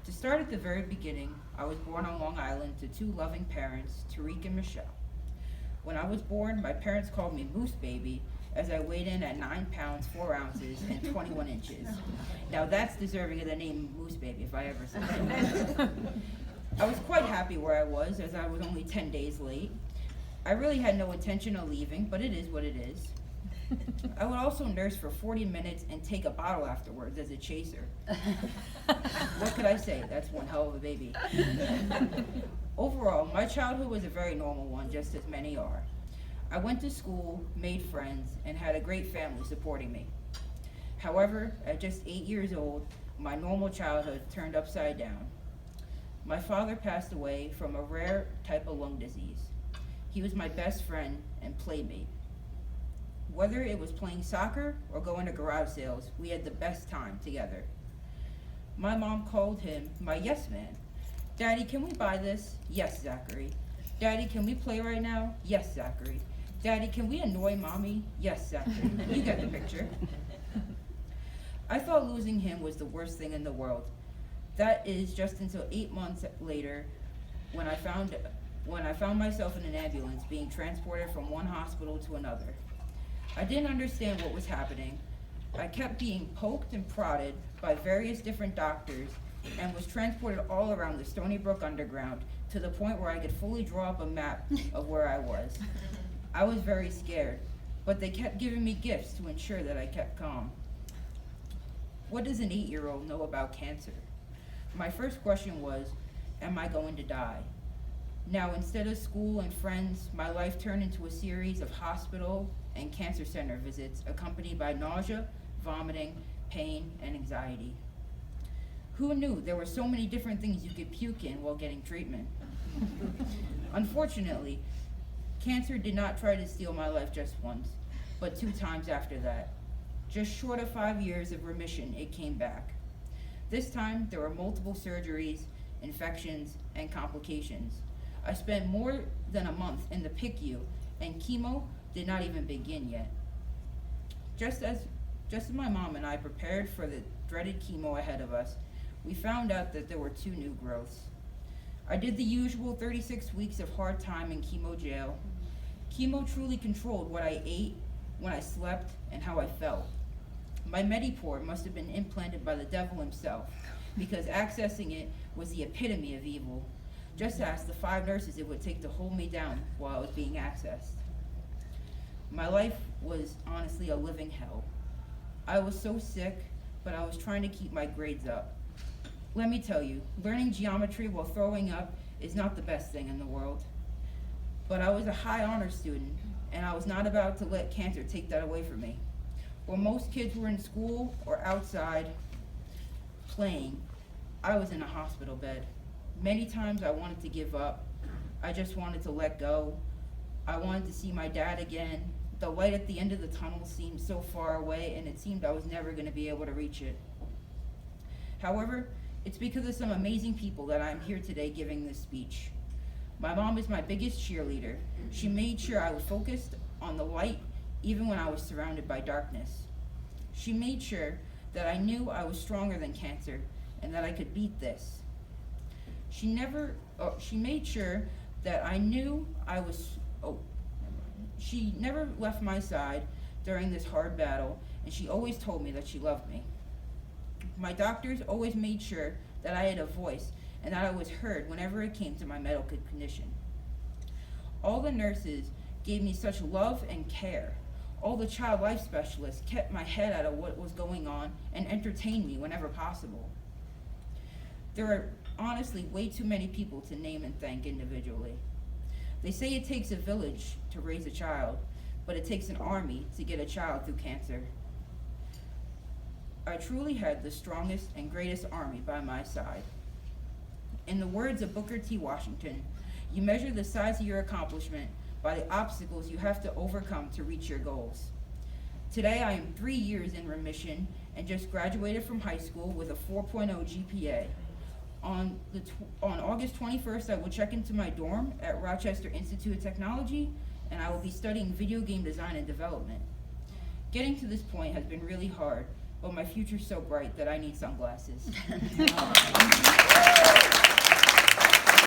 To start at the very beginning, I was born on Long Island to two loving parents, Tariq and Michelle. When I was born, my parents called me Moose Baby as I weighed in at 9 pounds, 4 ounces, and 21 inches. Now that's deserving of the name Moose Baby if I ever said so. I was quite happy where I was as I was only 10 days late. I really had no intention of leaving, but it is what it is. I would also nurse for 40 minutes and take a bottle afterwards as a chaser. What could I say? That's one hell of a baby. Overall, my childhood was a very normal one, just as many are. I went to school, made friends, and had a great family supporting me. However, at just 8 years old, my normal childhood turned upside down. My father passed away from a rare type of lung disease. He was my best friend and playmate. Whether it was playing soccer or going to garage sales, we had the best time together. My mom called him my yes man. Daddy, can we buy this? Yes, Zachary. Daddy, can we play right now? Yes, Zachary. Daddy, can we annoy mommy? Yes, Zachary. You get the picture. I thought losing him was the worst thing in the world. That is just until 8 months later when I found myself in an ambulance being transported from one hospital to another. I didn't understand what was happening. I kept being poked and prodded by various different doctors and was transported all around the Stony Brook Underground to the point where I could fully draw up a map of where I was. I was very scared, but they kept giving me gifts to ensure that I kept calm. What does an 8-year-old know about cancer? My first question was, am I going to die? Now, instead of school and friends, my life turned into a series of hospital and cancer center visits accompanied by nausea, vomiting, pain, and anxiety. Who knew there were so many different things you could puke in while getting treatment? Unfortunately, cancer did not try to steal my life just once, but 2 times after that. Just short of 5 years of remission, it came back. This time, there were multiple surgeries, infections, and complications. I spent more than a month in the PICU, and chemo did not even begin yet. Just as my mom and I prepared for the dreaded chemo ahead of us, we found out that there were 2 new growths. I did the usual 36 weeks of hard time in chemo jail. Chemo truly controlled what I ate, when I slept, and how I felt. My Mediport must have been implanted by the devil himself, because accessing it was the epitome of evil. Just ask the 5 nurses it would take to hold me down while I was being accessed. My life was honestly a living hell. I was so sick, but I was trying to keep my grades up. Let me tell you, learning geometry while throwing up is not the best thing in the world. But I was a high honor student, and I was not about to let cancer take that away from me. While most kids were in school or outside playing, I was in a hospital bed. Many times I wanted to give up. I just wanted to let go. I wanted to see my dad again. The light at the end of the tunnel seemed so far away, and it seemed I was never going to be able to reach it. However, it's because of some amazing people that I'm here today giving this speech. My mom is my biggest cheerleader. She made sure I was focused on the light even when I was surrounded by darkness. She made sure that I knew I was stronger than cancer and that I could beat this. She made sure that I knew she never left my side during this hard battle, and she always told me that she loved me. My doctors always made sure that I had a voice and that I was heard whenever it came to my medical condition. All the nurses gave me such love and care. All the child life specialists kept my head out of what was going on and entertained me whenever possible. There are honestly way too many people to name and thank individually. They say it takes a village to raise a child, but it takes an army to get a child through cancer. I truly had the strongest and greatest army by my side. In the words of Booker T. Washington, you measure the size of your accomplishment by the obstacles you have to overcome to reach your goals. Today I am 3 years in remission and just graduated from high school with a 4.0 GPA. On August 21st, I will check into my dorm at Rochester Institute of Technology, and I will be studying video game design and development. Getting to this point has been really hard, but my future's so bright that I need sunglasses.